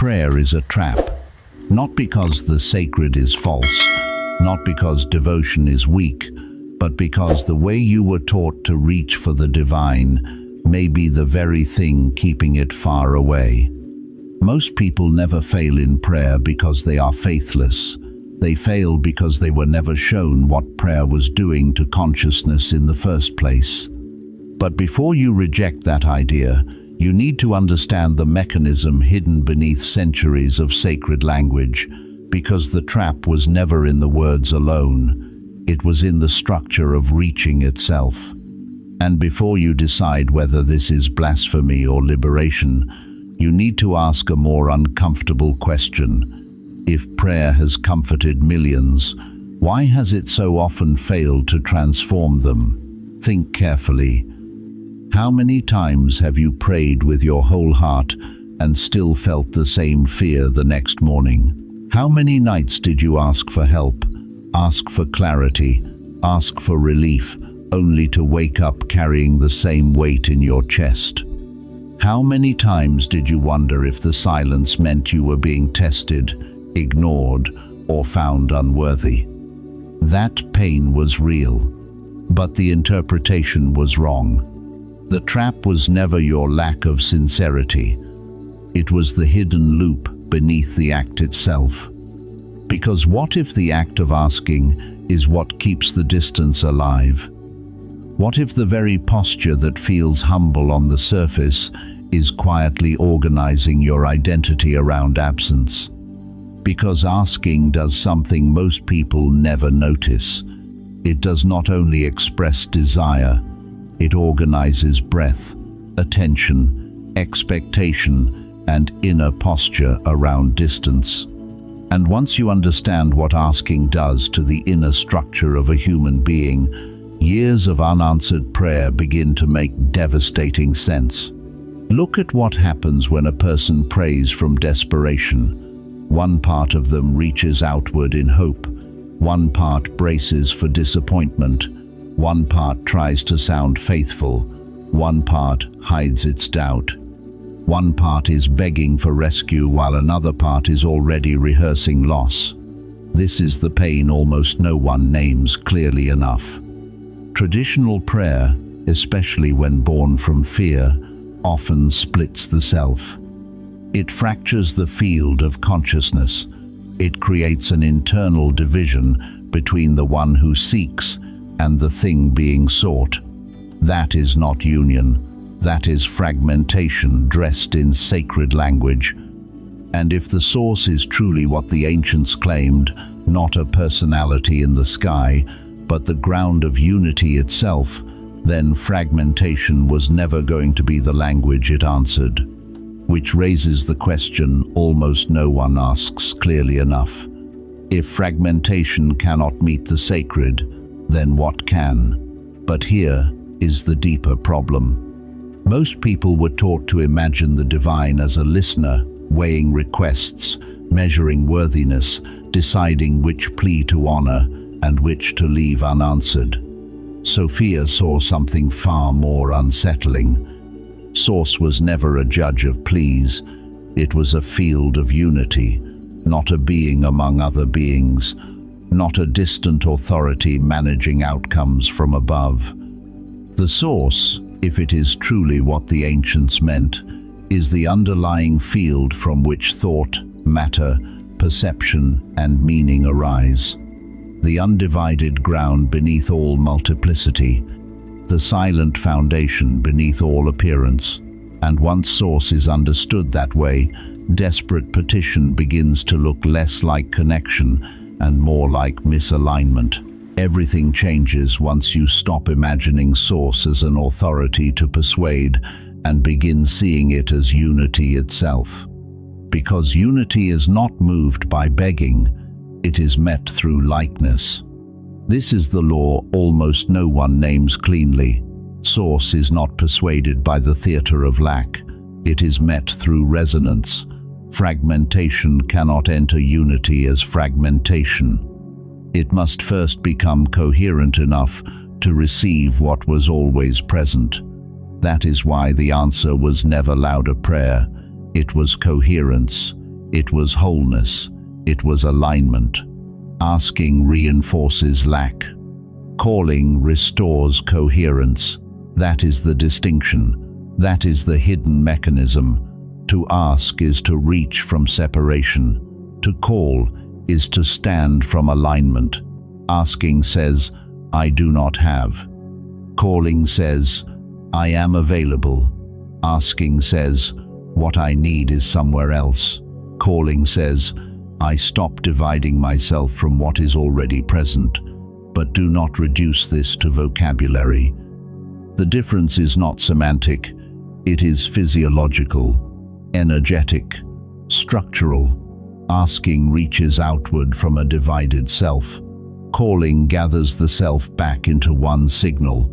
prayer is a trap, not because the sacred is false, not because devotion is weak, but because the way you were taught to reach for the divine may be the very thing keeping it far away. Most people never fail in prayer because they are faithless. They fail because they were never shown what prayer was doing to consciousness in the first place. But before you reject that idea, you need to understand the mechanism hidden beneath centuries of sacred language, because the trap was never in the words alone. It was in the structure of reaching itself. And before you decide whether this is blasphemy or liberation, you need to ask a more uncomfortable question. If prayer has comforted millions, why has it so often failed to transform them? Think carefully. How many times have you prayed with your whole heart and still felt the same fear the next morning? How many nights did you ask for help, ask for clarity, ask for relief, only to wake up carrying the same weight in your chest? How many times did you wonder if the silence meant you were being tested, ignored, or found unworthy? That pain was real, but the interpretation was wrong. The trap was never your lack of sincerity. It was the hidden loop beneath the act itself. Because what if the act of asking is what keeps the distance alive? What if the very posture that feels humble on the surface is quietly organizing your identity around absence? Because asking does something most people never notice. It does not only express desire, it organizes breath, attention, expectation, and inner posture around distance. And once you understand what asking does to the inner structure of a human being, years of unanswered prayer begin to make devastating sense. Look at what happens when a person prays from desperation. One part of them reaches outward in hope. One part braces for disappointment. One part tries to sound faithful. One part hides its doubt. One part is begging for rescue while another part is already rehearsing loss. This is the pain almost no one names clearly enough. Traditional prayer, especially when born from fear, often splits the self. It fractures the field of consciousness. It creates an internal division between the one who seeks and the thing being sought. That is not union. That is fragmentation dressed in sacred language. And if the source is truly what the ancients claimed, not a personality in the sky, but the ground of unity itself, then fragmentation was never going to be the language it answered. Which raises the question almost no one asks clearly enough. If fragmentation cannot meet the sacred, then what can? But here is the deeper problem. Most people were taught to imagine the divine as a listener, weighing requests, measuring worthiness, deciding which plea to honor and which to leave unanswered. Sophia saw something far more unsettling. Source was never a judge of pleas. It was a field of unity, not a being among other beings, not a distant authority managing outcomes from above. The source, if it is truly what the ancients meant, is the underlying field from which thought, matter, perception, and meaning arise. The undivided ground beneath all multiplicity, the silent foundation beneath all appearance. And once source is understood that way, desperate petition begins to look less like connection and more like misalignment. Everything changes once you stop imagining source as an authority to persuade and begin seeing it as unity itself. Because unity is not moved by begging, it is met through likeness. This is the law almost no one names cleanly. Source is not persuaded by the theater of lack. It is met through resonance. Fragmentation cannot enter unity as fragmentation. It must first become coherent enough to receive what was always present. That is why the answer was never louder prayer. It was coherence. It was wholeness. It was alignment. Asking reinforces lack. Calling restores coherence. That is the distinction. That is the hidden mechanism. To ask is to reach from separation. To call is to stand from alignment. Asking says, I do not have. Calling says, I am available. Asking says, what I need is somewhere else. Calling says, I stop dividing myself from what is already present, but do not reduce this to vocabulary. The difference is not semantic, it is physiological, energetic, structural. Asking reaches outward from a divided self. Calling gathers the self back into one signal.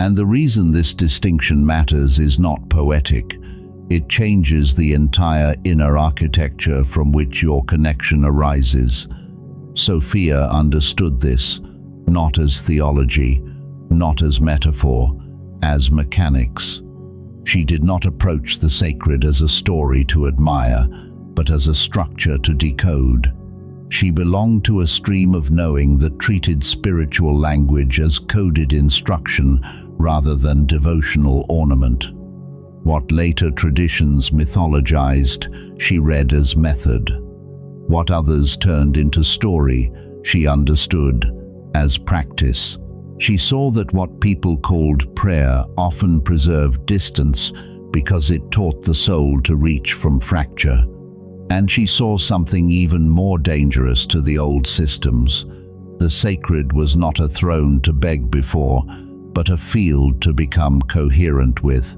And the reason this distinction matters is not poetic. It changes the entire inner architecture from which your connection arises. Sophia understood this, not as theology, not as metaphor, as mechanics. She did not approach the sacred as a story to admire, but as a structure to decode. She belonged to a stream of knowing that treated spiritual language as coded instruction rather than devotional ornament. What later traditions mythologized, she read as method. What others turned into story, she understood as practice. She saw that what people called prayer often preserved distance because it taught the soul to reach from fracture. And she saw something even more dangerous to the old systems. The sacred was not a throne to beg before, but a field to become coherent with.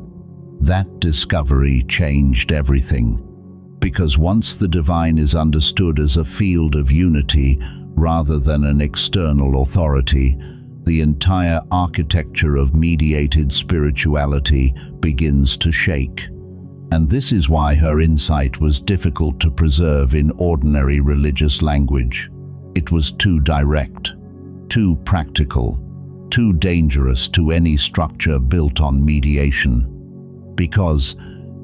That discovery changed everything. Because once the divine is understood as a field of unity rather than an external authority, the entire architecture of mediated spirituality begins to shake. And this is why her insight was difficult to preserve in ordinary religious language. It was too direct, too practical, too dangerous to any structure built on mediation. Because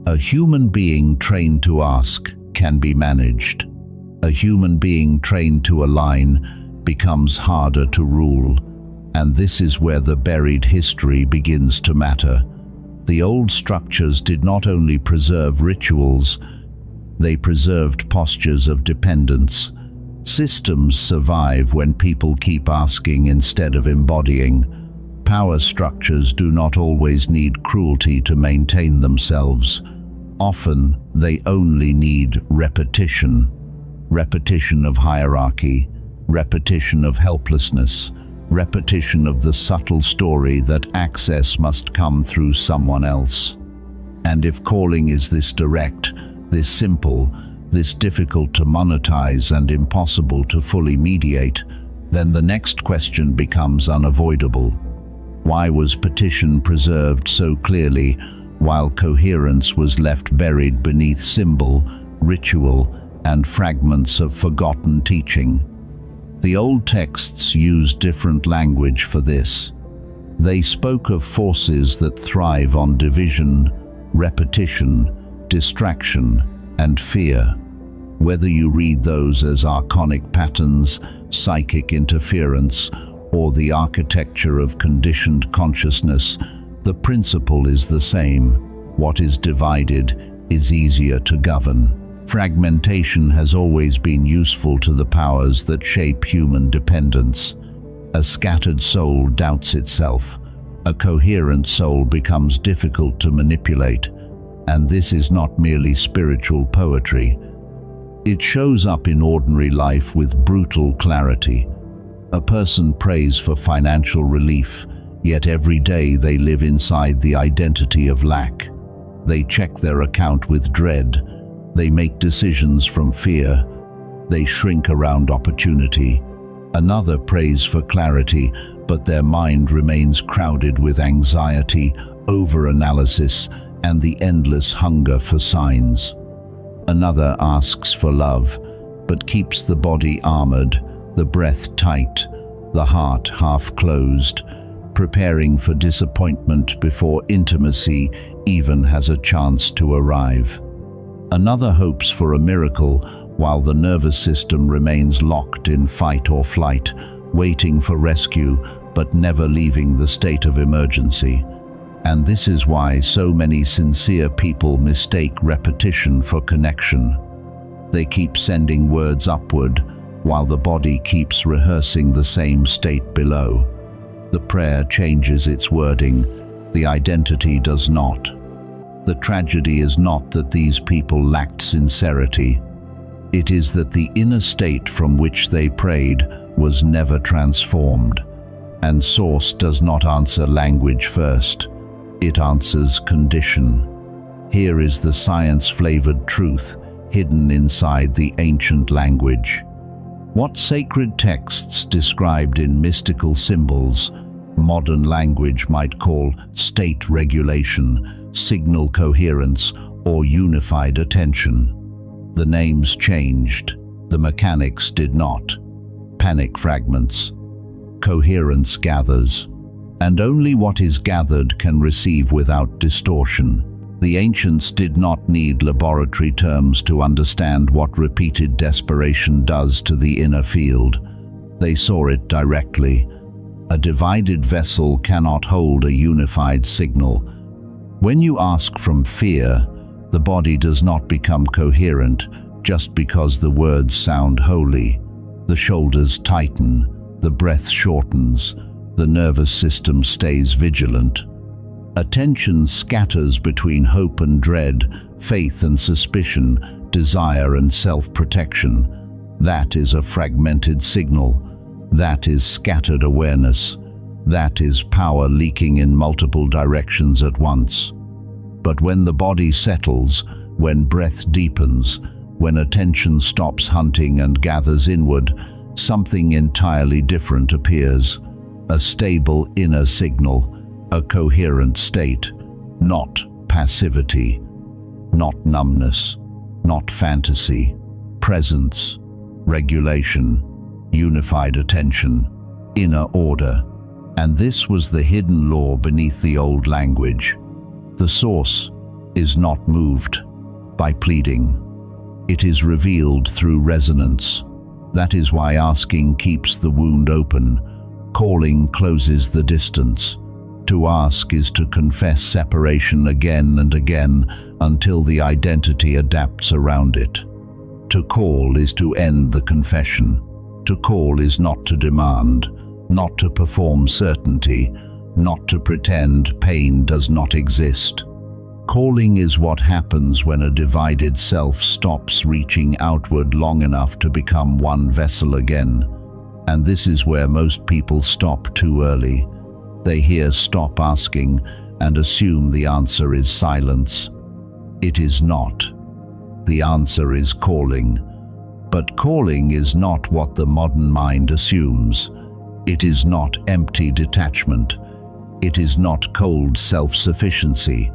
a human being trained to ask can be managed. A human being trained to align becomes harder to rule. And this is where the buried history begins to matter. The old structures did not only preserve rituals, they preserved postures of dependence. Systems survive when people keep asking instead of embodying. Power structures do not always need cruelty to maintain themselves. Often, they only need repetition. Repetition of hierarchy, repetition of helplessness, repetition of the subtle story that access must come through someone else. And if calling is this direct, this simple, this difficult to monetize and impossible to fully mediate, then the next question becomes unavoidable. Why was petition preserved so clearly, while coherence was left buried beneath symbol, ritual, and fragments of forgotten teaching? The old texts used different language for this. They spoke of forces that thrive on division, repetition, distraction, and fear. Whether you read those as archonic patterns, psychic interference, or the architecture of conditioned consciousness, the principle is the same. What is divided is easier to govern. Fragmentation has always been useful to the powers that shape human dependence. A scattered soul doubts itself. A coherent soul becomes difficult to manipulate. And this is not merely spiritual poetry. It shows up in ordinary life with brutal clarity. A person prays for financial relief, yet every day they live inside the identity of lack. They check their account with dread. They make decisions from fear. They shrink around opportunity. Another prays for clarity, but their mind remains crowded with anxiety, overanalysis, and the endless hunger for signs. Another asks for love, but keeps the body armored, the breath tight, the heart half closed, preparing for disappointment before intimacy even has a chance to arrive. Another hopes for a miracle while the nervous system remains locked in fight or flight, waiting for rescue but never leaving the state of emergency. And this is why so many sincere people mistake repetition for connection. They keep sending words upward while the body keeps rehearsing the same state below. The prayer changes its wording, the identity does not. The tragedy is not that these people lacked sincerity. It is that the inner state from which they prayed was never transformed. And Source does not answer language first. It answers condition. Here is the science-flavored truth hidden inside the ancient language. What sacred texts described in mystical symbols, modern language might call state regulation, signal coherence, or unified attention. The names changed, the mechanics did not. Panic fragments. Coherence gathers, and only what is gathered can receive without distortion. The ancients did not need laboratory terms to understand what repeated desperation does to the inner field. They saw it directly. A divided vessel cannot hold a unified signal. When you ask from fear, the body does not become coherent just because the words sound holy. The shoulders tighten, the breath shortens, the nervous system stays vigilant. Attention scatters between hope and dread, faith and suspicion, desire and self-protection. That is a fragmented signal. That is scattered awareness. That is power leaking in multiple directions at once. But when the body settles, when breath deepens, when attention stops hunting and gathers inward, something entirely different appears. A stable inner signal, a coherent state, not passivity, not numbness, not fantasy, presence, regulation, unified attention, inner order. And this was the hidden law beneath the old language. The Source is not moved by pleading. It is revealed through resonance. That is why asking keeps the wound open. Calling closes the distance. To ask is to confess separation again and again until the identity adapts around it. To call is to end the confession. To call is not to demand, not to perform certainty, not to pretend pain does not exist. Calling is what happens when a divided self stops reaching outward long enough to become one vessel again. And this is where most people stop too early. They hear "stop asking" and assume the answer is silence. It is not. The answer is calling. But calling is not what the modern mind assumes. It is not empty detachment. It is not cold self-sufficiency.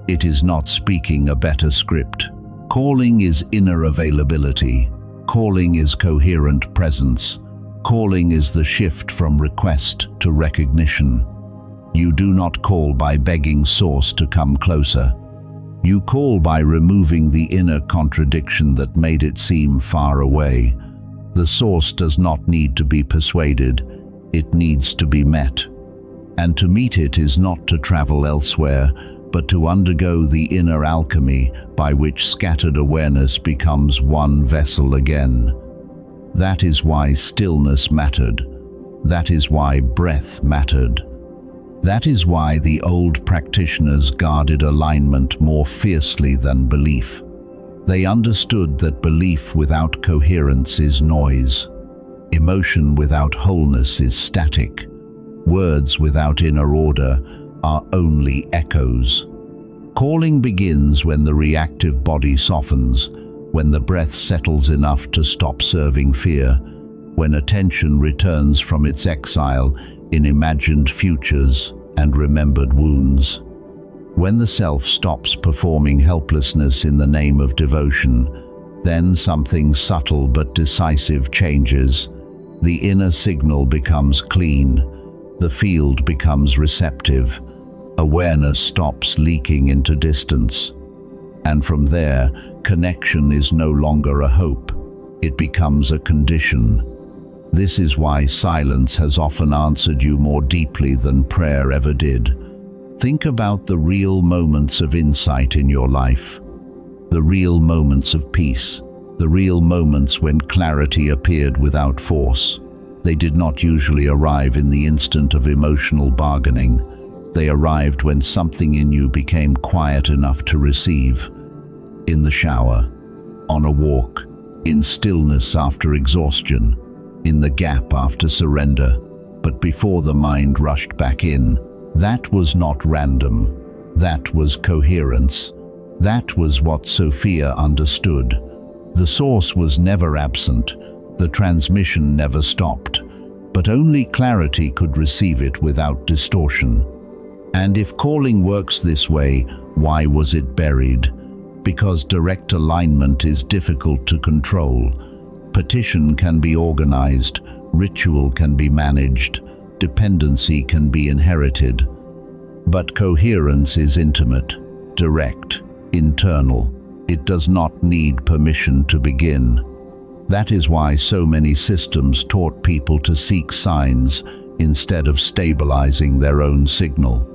It is not speaking a better script. Calling is inner availability. Calling is coherent presence. Calling is the shift from request to recognition. You do not call by begging Source to come closer. You call by removing the inner contradiction that made it seem far away. The Source does not need to be persuaded. It needs to be met. And to meet it is not to travel elsewhere, but to undergo the inner alchemy by which scattered awareness becomes one vessel again. That is why stillness mattered. That is why breath mattered. That is why the old practitioners guarded alignment more fiercely than belief. They understood that belief without coherence is noise. Emotion without wholeness is static. Words without inner order are only echoes. Calling begins when the reactive body softens, when the breath settles enough to stop serving fear, when attention returns from its exile in imagined futures and remembered wounds. When the self stops performing helplessness in the name of devotion, then something subtle but decisive changes. The inner signal becomes clean. The field becomes receptive. Awareness stops leaking into distance. And from there, Connection is no longer a hope. It becomes a condition. This is why silence has often answered you more deeply than prayer ever did. Think about the real moments of insight in your life. The real moments of peace. The real moments when clarity appeared without force. They did not usually arrive in the instant of emotional bargaining. They arrived when something in you became quiet enough to receive. In the shower, on a walk, in stillness after exhaustion, in the gap after surrender, but before the mind rushed back in. That was not random. That was coherence. That was what Sophia understood. The source was never absent. The transmission never stopped. But only clarity could receive it without distortion. And if calling works this way, why was it buried? Because direct alignment is difficult to control. Petition can be organized, ritual can be managed, dependency can be inherited. But coherence is intimate, direct, internal. It does not need permission to begin. That is why so many systems taught people to seek signs instead of stabilizing their own signal,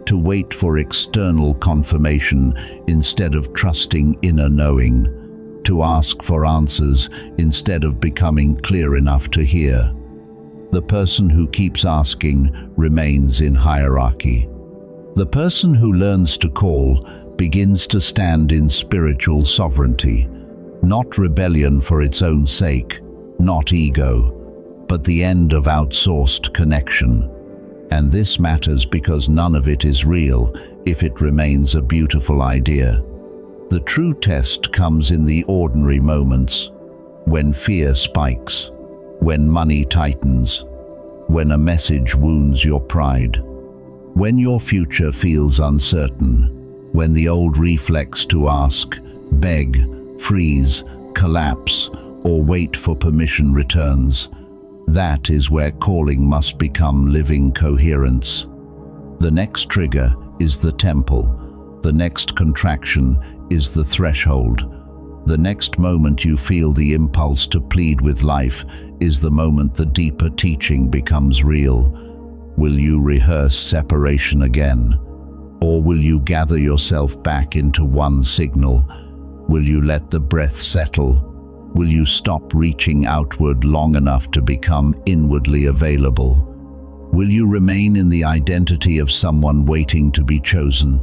to wait for external confirmation instead of trusting inner knowing, to ask for answers instead of becoming clear enough to hear. The person who keeps asking remains in hierarchy. The person who learns to call begins to stand in spiritual sovereignty, not rebellion for its own sake, not ego, but the end of outsourced connection. And this matters because none of it is real if it remains a beautiful idea. The true test comes in the ordinary moments, when fear spikes, when money tightens, when a message wounds your pride, when your future feels uncertain, when the old reflex to ask, beg, freeze, collapse, or wait for permission returns. That is where calling must become living coherence. The next trigger is the temple. The next contraction is the threshold. The next moment you feel the impulse to plead with life is the moment the deeper teaching becomes real. Will you rehearse separation again? Or will you gather yourself back into one signal? Will you let the breath settle? Will you stop reaching outward long enough to become inwardly available? Will you remain in the identity of someone waiting to be chosen?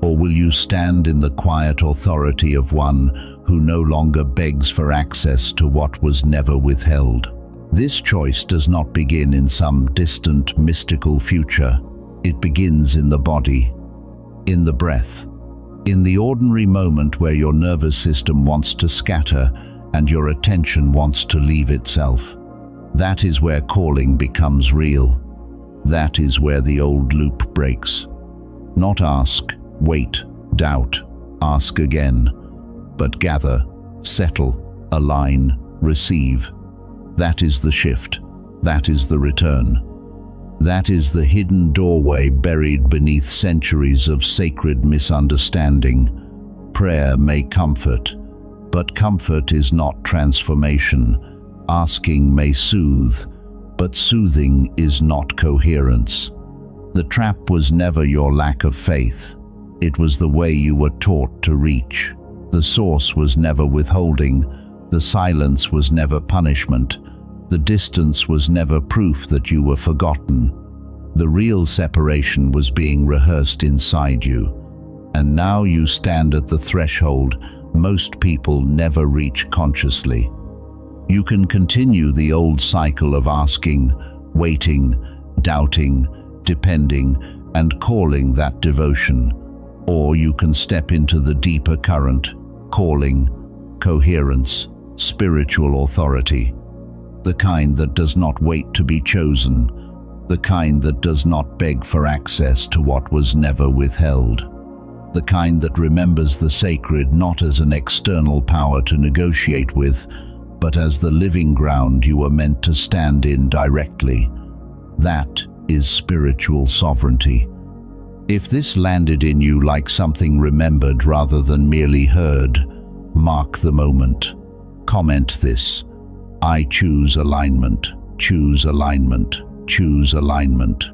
Or will you stand in the quiet authority of one who no longer begs for access to what was never withheld? This choice does not begin in some distant mystical future. It begins in the body, in the breath, in the ordinary moment where your nervous system wants to scatter and your attention wants to leave itself. That is where calling becomes real. That is where the old loop breaks. Not ask, wait, doubt, ask again, but gather, settle, align, receive. That is the shift. That is the return. That is the hidden doorway buried beneath centuries of sacred misunderstanding. Prayer may comfort, but comfort is not transformation. Asking may soothe, but soothing is not coherence. The trap was never your lack of faith. It was the way you were taught to reach. The source was never withholding. The silence was never punishment. The distance was never proof that you were forgotten. The real separation was being rehearsed inside you. And now you stand at the threshold most people never reach consciously. You can continue the old cycle of asking, waiting, doubting, depending, and calling that devotion. Or you can step into the deeper current, calling, coherence, spiritual authority. The kind that does not wait to be chosen. The kind that does not beg for access to what was never withheld. The kind that remembers the sacred not as an external power to negotiate with, but as the living ground you were meant to stand in directly. That is spiritual sovereignty. If this landed in you like something remembered rather than merely heard, Mark the moment. Comment this. I choose alignment, choose alignment, choose alignment.